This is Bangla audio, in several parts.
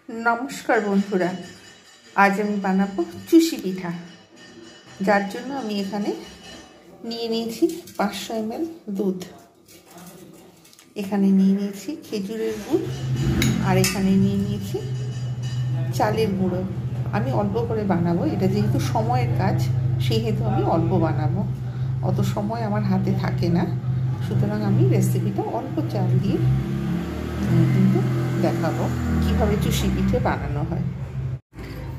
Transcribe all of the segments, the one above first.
नमस्कार बंधुरा आज আমি বানাবো চুষি পিঠা। যার জন্য আমি এখানে নিয়ে নিয়েছি 500 ml দুধ, এখানে নিয়ে নিয়েছি খেজুরের গুড়, আর এখানে নিয়ে নিয়েছি চালের গুঁড়ো। আমি অল্প করে বানাবো, এটা যেহেতু সময়ের কাজ সেহেতু আমি অল্প বানাবো, অত সময় আমার হাতে থাকে না, সুতরাং আমি রেসিপিটা অল্প চাল দিয়ে কিন্তু দেখাবো কিভাবে চুষি পিঠে বানানো হয়।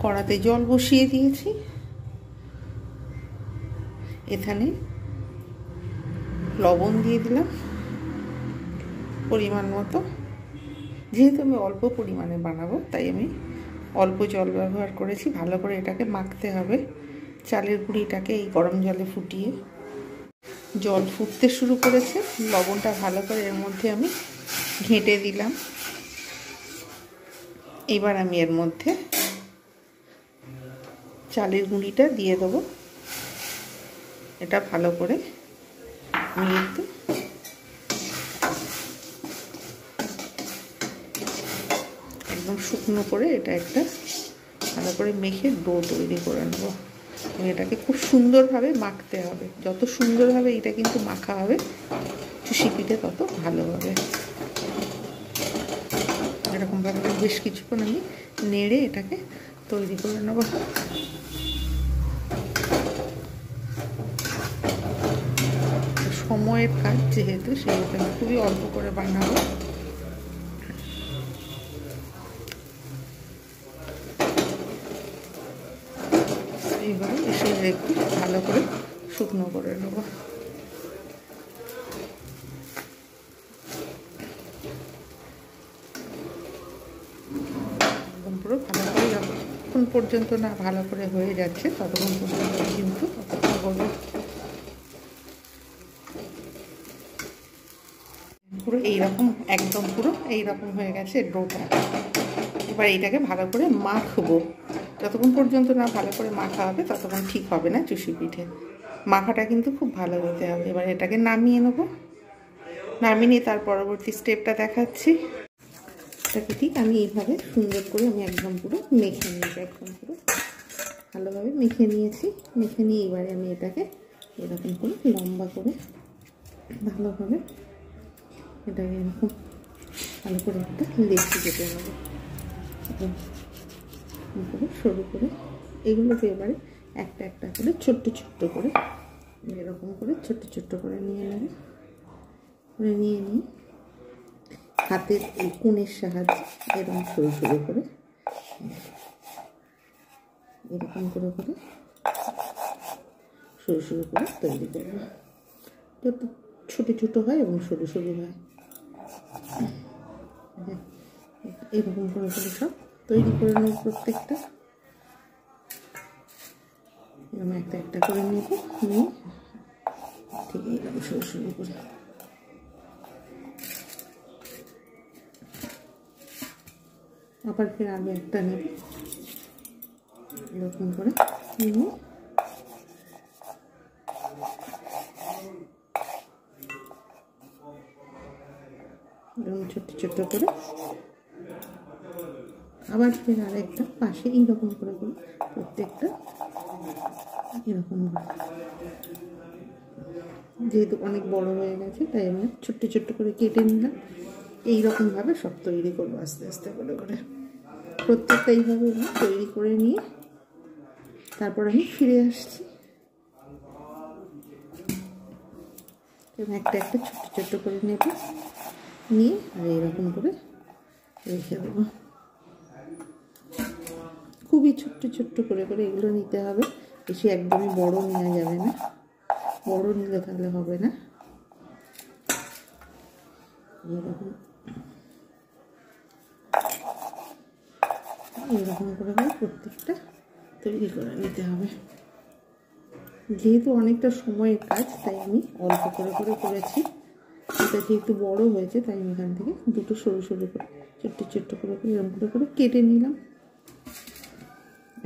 কড়াতে জল বসিয়ে দিয়েছি, এখানে লবণ দিয়ে দিলাম পরিমাণ মতো। যেহেতু আমি অল্প পরিমাণে বানাবো তাই আমি অল্প জল ব্যবহার করেছি। ভালো করে এটাকে মাখতে হবে, চালের গুঁড়িটাকে এই গরম জলে ফুটিয়ে। জল ফুটতে শুরু করেছে, লবণটা ভালো করে এর মধ্যে আমি ঘেঁটে দিলাম। এবার আমি এর মধ্যে চালের গুঁড়িটা দিয়ে দেবো। এটা ভালো করে আমি একটু একদম শুকনো করে এটা একটা ভালো করে মেখে ডো তৈরি করে নেব। এটাকে খুব সুন্দরভাবে মাখতে হবে, যত সুন্দরভাবে এটা কিন্তু মাখা হবে চুষি পিঠে তত ভালো হবে। এরকমভাবে বেশ কিছুক্ষণ আমি নেড়ে এটাকে তৈরি করে নেব। সময়ের কাজ যেহেতু সেহেতু আমি খুবই অল্প করে বানাবো। এইভাবে এসে একটু ভালো করে শুকনো করে নেব। একদম পুরো ভালো করে যতক্ষণ পর্যন্ত না ভালো করে হয়ে যাচ্ছে ততক্ষণ পর্যন্ত কিন্তু অপেক্ষা করবো। পুরো এইরকম একদম পুরো এইরকম হয়ে গেছে ডোটা। এবার এইটাকে ভালো করে মাখবো, যতক্ষণ পর্যন্ত না ভালো করে মাখা হবে ততক্ষণ ঠিক হবে না চুষি পিঠে। মাখাটা কিন্তু খুব ভালো হতে হবে। এবার এটাকে নামিয়ে নেব, নামিয়ে নিয়ে তার পরবর্তী স্টেপটা দেখাচ্ছি। এটাকে ঠিক আমি এইভাবে সুন্দর করে আমি একদম পুরো মেখে নিয়েছি, একদম পুরো ভালোভাবে মেখে নিয়েছি। মেখে নিয়ে এবারে আমি এটাকে এরকম করে লম্বা করে ভালোভাবে এটাকে এরকম ভালো করে একটা লেচি কেটে নেবো, সরু করে। এগুলোকে এবারে একটা একটা করে ছোট্ট ছোট্ট করে এরকম করে ছোট্ট ছোট্ট করে নিয়ে নেব। করে নিয়ে নিয়ে হাতের এই কোণের সাহায্যে এরকম সরু সরু করে এরকম করে করে সরু সরু করে তৈরি করব, যত ছোটো ছোটো হয় এবং সরু সরু হয়। এরকম করে করে সব তৈরি করে নেব। প্রত্যেকটা এরকম একটা একটা করে নেব, নিয়ে ঠিক এইরকম সরু সরু করে আবার ফের আগে একটা নেব, এরকম করে নিয়ে এরকম ছোট্ট ছোট্ট করে আবার ফের আরেকটা পাশে এইরকম করে করে প্রত্যেকটা এরকম। যেহেতু অনেক বড় হয়ে গেছে তাই আমি ছোট্ট ছোট্ট করে কেটে নিলাম। এইরকমভাবে সব তৈরি করবো আস্তে আস্তে করে করে। প্রত্যেকটা এইভাবে আমি তৈরি করে নিয়ে তারপর আমি ফিরে আসছি। একটা একটা ছোট্ট ছোট্ট করে নেব, নিয়ে আর এরকম করে রেখে দেবো। খুবই ছোট্ট ছোট্ট করে করে এগুলো নিতে হবে, বেশি একদমই বড় নেওয়া যাবে না, বড় নিলে তাহলে হবে না। এরকম এরকম করে প্রত্যেকটা তৈরি করে নিতে হবে। যেহেতু অনেকটা সময়ের কাজ তাই আমি অল্প করে করে করেছি। এটা যেহেতু বড় হয়েছে তাই আমি এখান থেকে দুটো সরু সরু করে ছোট্ট ছোট্ট করে করে এরকম করে করে কেটে নিলাম।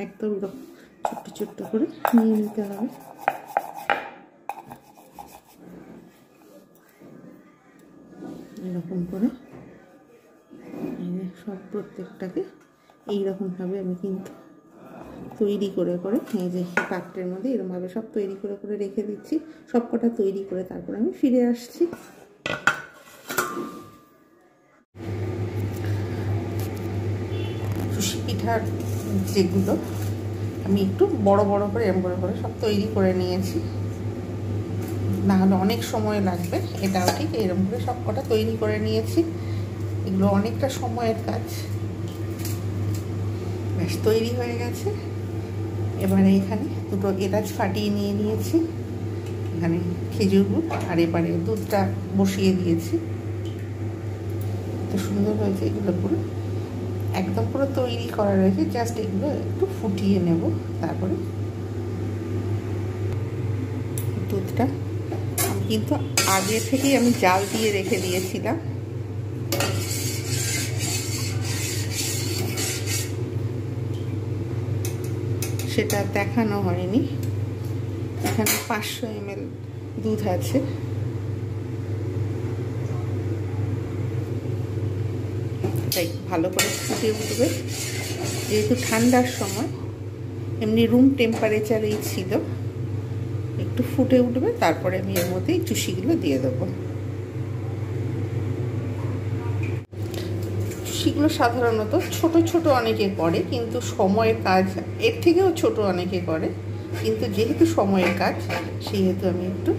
একদম এরকম ছোট্ট ছোট্ট করে নিয়ে নিতে হবে। এরকম করে সব প্রত্যেকটাকে এইরকমভাবে আমি কিন্তু তৈরি করে করে এই যে পাত্রের মধ্যে এরকমভাবে সব তৈরি করে করে রেখে দিচ্ছি। সব কটা তৈরি করে তারপর আমি ফিরে আসছি। চুষি পিঠার যেগুলো আমি একটু বড় বড় করে এরকম করে করে সব তৈরি করে নিয়েছি, না হলে অনেক সময় লাগবে। এটাও ঠিক এরকম করে সব কটা তৈরি করে নিয়েছি। এগুলো অনেকটা সময়ের কাজ। বেশ তৈরি হয়ে গেছে। এবারে এখানে দুটো এলাচ ফাটিয়ে নিয়ে নিয়েছি, এখানে খেজুর গুড়, আর এবারে দুধটা বসিয়ে দিয়েছি। তো সুন্দর হয়েছে। এগুলো পুরো একদম পুরো তৈরি করা রয়েছে, জাস্ট এগুলো একটু ফুটিয়ে নেব। তারপরে দুধটা আমি কিন্তু আগে থেকেই আমি জাল দিয়ে রেখে দিয়েছিলাম। সেটা দেখানো হয়নি। এখানে 500 ml দুধ আছে। তাই ভালো করে ফুটে উঠবে। যেহেতু ঠান্ডার সময়, এমনি রুম টেম্পারেচারেই ছিল, একটু ফুটে উঠবে। তারপরে আমি এর মধ্যে এই চুষিগুলো দিয়ে দেবো। চুষিগুলো সাধারণত ছোট ছোট অনেকে করে, কিন্তু সময়ের কাজ এর থেকেও ছোট অনেকে করে, কিন্তু যেহেতু সময়ের কাজ সেহেতু আমি একটু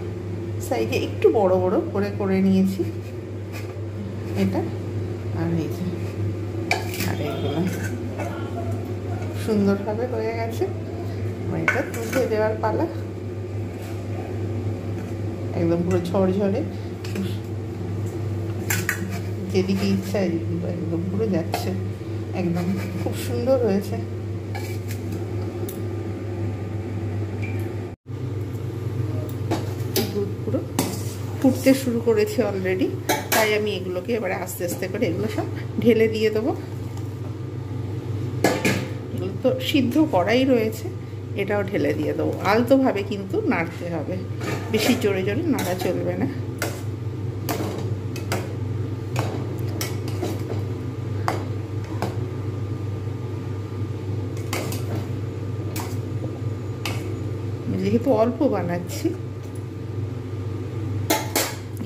সাইজে একটু বড় বড় করে করে নিয়েছি এটা। আর এই যে আর এগুলো সুন্দরভাবে হয়ে গেছে। এটা তুলে দেওয়ার পালা। একদম পুরো ঝরঝরে, যেদিকে ইচ্ছা একদম পুরো যাচ্ছে। একদম খুব সুন্দর হয়েছে। দুধ পুরো ফুটতে শুরু করেছে অলরেডি, তাই আমি এগুলোকে এবারে আস্তে আস্তে করে এগুলো সব ঢেলে দিয়ে দেবো। এগুলো তো সিদ্ধ করাই রয়েছে, এটাও ঢেলে দিয়ে দেবো। আলতোভাবে কিন্তু নাড়তে হবে, বেশি জোরে জোরে নাড়া চলবে না। যেহেতু অল্প বানাচ্ছি,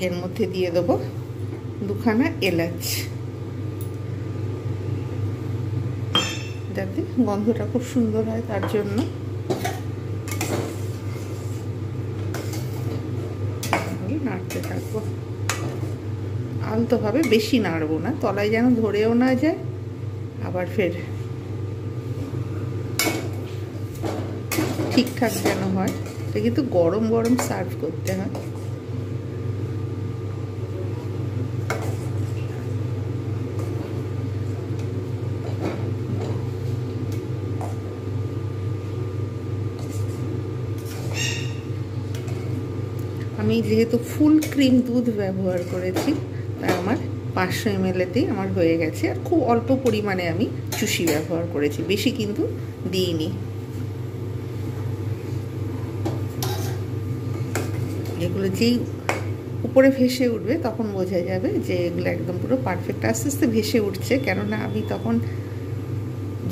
এর মধ্যে দিয়ে দেবো 2খানা এলাচ, যাতে গন্ধটা খুব সুন্দর হয় তার জন্য। নাড়তে থাকবো আলতোভাবে, বেশি নাড়বো না, তলায় যেন ধরেও না যায়। আবার ফের ঠিকঠাক যেন হয়। এটা কিন্তু গরম গরম সার্ভ করতে হয়। আমি যেহেতু ফুল ক্রিম দুধ ব্যবহার করেছি, তাই আমার 500 ml-তেই আমার হয়ে গেছে। আর খুব অল্প পরিমাণে আমি চুষি ব্যবহার করেছি, বেশি কিন্তু দিইনি। এগুলো যেই উপরে ভেসে উঠবে তখন বোঝা যাবে যে এগুলো একদম পুরো পারফেক্ট। আস্তে আস্তে ভেসে উঠছে, কেননা আমি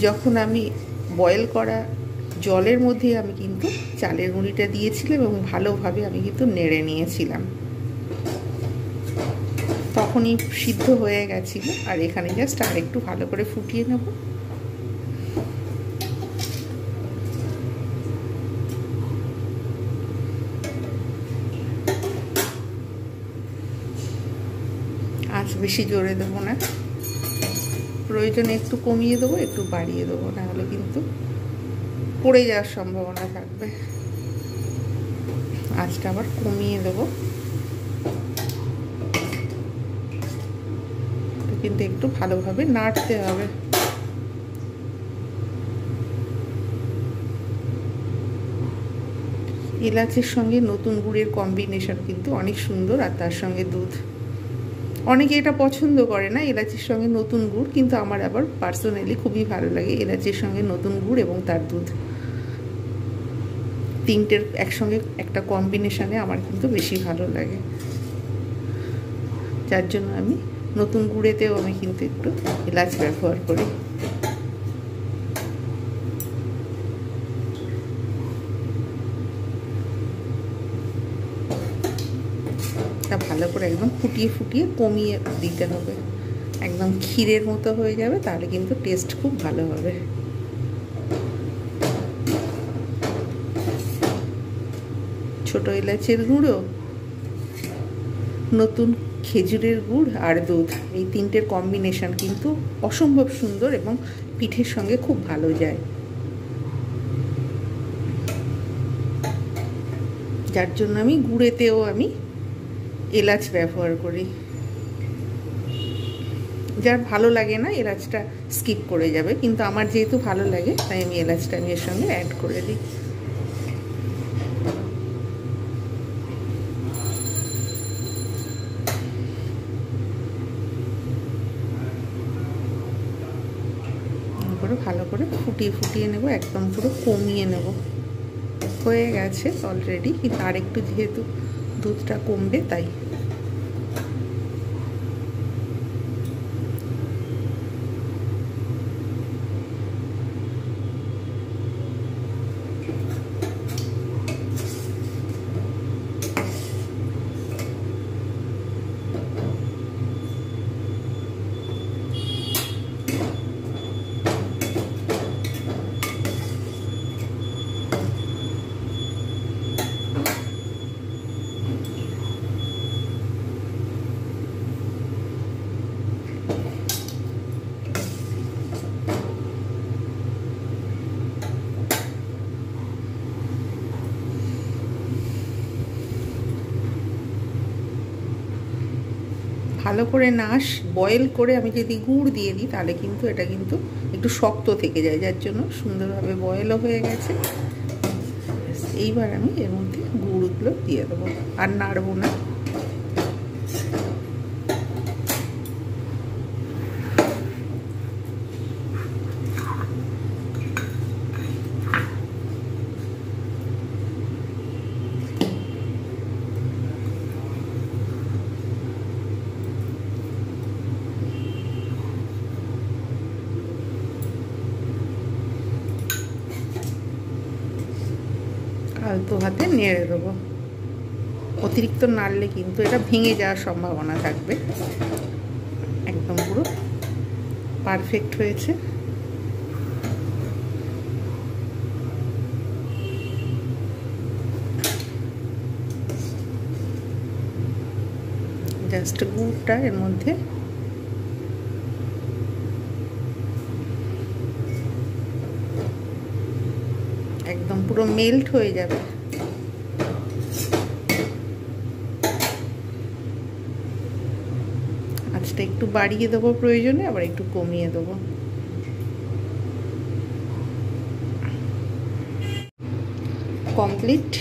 যখন আমি বয়েল করা জলের মধ্যে আমি কিন্তু চালের গুঁড়িটা দিয়েছিলাম এবং ভালোভাবে আমি কিন্তু নেড়ে নিয়েছিলাম, তখনই সিদ্ধ হয়ে গেছিল। আর এখানে জাস্ট আর একটু ভালো করে ফুটিয়ে নেব। আঁচ বেশি জোরে দেবো না, প্রয়োজনে একটু কমিয়ে দেবো, একটু বাড়িয়ে দেবো, নাহলে কিন্তু পড়ে যাওয়ার সম্ভাবনা থাকবে। আঁচটা আবার কমিয়ে দেবো, কিন্তু একটু ভালোভাবে নাড়তে হবে। এলাচের সঙ্গে নতুন গুড়ের কম্বিনেশন কিন্তু অনেক সুন্দর, আর তার সঙ্গে দুধ। অনেকে এটা পছন্দ করে না এলাচের সঙ্গে নতুন গুড়, কিন্তু আমার আবার পার্সোনালি খুবই ভালো লাগে এলাচের সঙ্গে নতুন গুড় এবং তার দুধ। তিনটের একসঙ্গে একটা কম্বিনেশনে আমার কিন্তু বেশি ভালো লাগে, যার জন্য আমি নতুন গুড়েতেও আমি কিন্তু একটু এলাচ ব্যবহার করি। তা ভালো করে একদম ফুটিয়ে ফুটিয়ে কমিয়ে দিতে হবে, একদম ক্ষীরের মতো হয়ে যাবে, তাহলে কিন্তু টেস্ট খুব ভালো হবে। ছোটো এলাচের গুঁড়ো, নতুন খেজুরের গুড় আর দুধ, এই তিনটের কম্বিনেশন কিন্তু অসম্ভব সুন্দর এবং পিঠের সঙ্গে খুব ভালো যায়, যার জন্য আমি গুড়েতেও আমি এলাচ ব্যবহার করি। যার ভালো লাগে না এলাচটা স্কিপ করে যাবে, কিন্তু আমার যেহেতু ভালো লাগে তাই আমি এলাচটা এর সঙ্গে অ্যাড করে দিই। ভালো করে ফুটিয়ে ফুটিয়ে নেব, একদম পুরো কমিয়ে নেব। হয়ে গেছে অলরেডি, কিন্তু আর একটু যেহেতু দুধটা কমবে তাই। ভালো করে নাশ বয়েল করে আমি যদি গুড় দিয়ে দিই তাহলে কিন্তু এটা কিন্তু একটু শক্ত থেকে যায়, যার জন্য সুন্দরভাবে বয়েলও হয়ে গেছে। এইবার আমি এর মধ্যে গুড়গুলো দিয়ে দেবো, আর নাড়বো না। আলতো হাতে নেড়ে দেবো, অতিরিক্ত নাড়লে কিন্তু এটা ভেঙে যাওয়ার সম্ভাবনা থাকবে। একদম পুরো পারফেক্ট হয়েছে। জাস্ট গুড়টা এর মধ্যে একদম পুরো মেল্ট হয়ে যাবে। আঁচটা একটু বাড়িয়ে দেবো প্রয়োজনে, আবার একটু কমিয়ে দেবো। কমপ্লিট।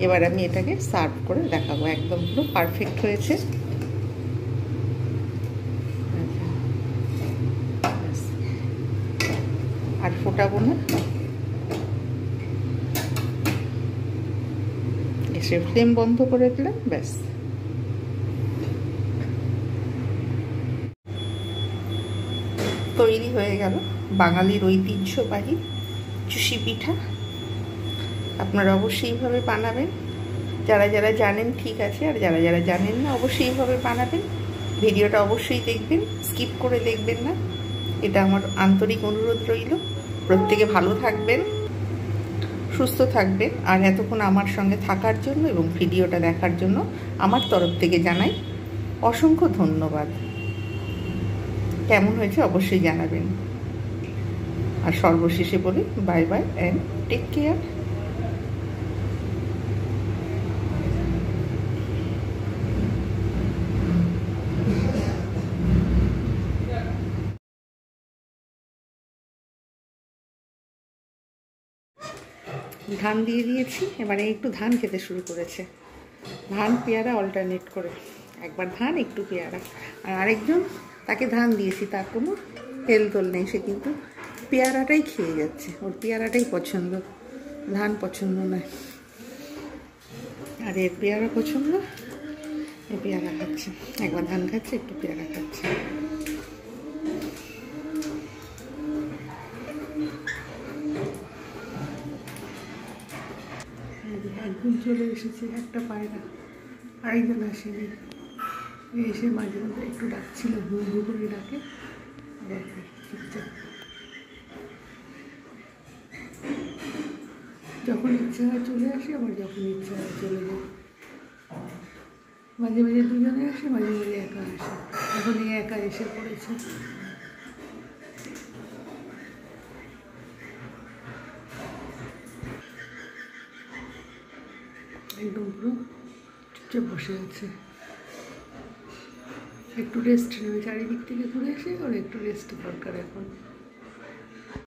এবার আমি এটাকে সার্ভ করে দেখাবো, একদম পুরো পারফেক্ট হয়েছে। আর ফোটাবো না, গ্যাসের ফ্লেম বন্ধ করে দিলাম, ব্যাস। তৈরি হয়ে গেল বাঙালির ঐতিহ্যবাহী চুষি পিঠা। আপনারা অবশ্যই এইভাবে বানাবেন, যারা যারা জানেন ঠিক আছে, আর যারা যারা জানেন না অবশ্যই এইভাবে বানাবেন। ভিডিওটা অবশ্যই দেখবেন, স্কিপ করে দেখবেন না, এটা আমার আন্তরিক অনুরোধ রইল। প্রত্যেকে ভালো থাকবেন, সুস্থ থাকবেন, আর এতক্ষণ আমার সঙ্গে থাকার জন্য এবং ভিডিওটা দেখার জন্য আমার তরফ থেকে জানাই অসংখ্য ধন্যবাদ। কেমন হয়েছে অবশ্যই জানাবেন, আর সর্বশেষে বলি bye bye and take care. ধান দিয়ে দিয়েছি, এবারে একটু ধান খেতে শুরু করেছে। ধান পেয়ারা অল্টারনেট করে, একবার ধান একটু পেয়ারা। আর আরেকজন তাকে ধান দিয়েছি, তার কোনো তেল তোল নেই, সে কিন্তু পেয়ারাটাই খেয়ে যাচ্ছে, ওর পেয়ারাটাই পছন্দ, ধান পছন্দ নয়। আর এর পেয়ারা পছন্দ, এ পেয়ারা খাচ্ছে, একবার ধান খাচ্ছে একটু পেয়ারা খাচ্ছে। একদিন চলে এসেছে একটা পায়রা। আরেকজন আসেনি, এসে মাঝে মধ্যে একটু ডাকছিল, ঘু ঘু করে ডাকে, আবার চুপচাপ। যখন ইচ্ছা হয় চলে আসে, আবার যখন ইচ্ছা হয় চলে যায়। মাঝে মাঝে দুজনে আসে, মাঝে মাঝে একা আসে। এখন এই একা এসে পড়েছে। একদম পুরো চুপচাপ বসে আছে, একটু রেস্ট নেবে, চারিদিক থেকে ঘুরে এসে ওর একটু রেস্ট দরকার এখন।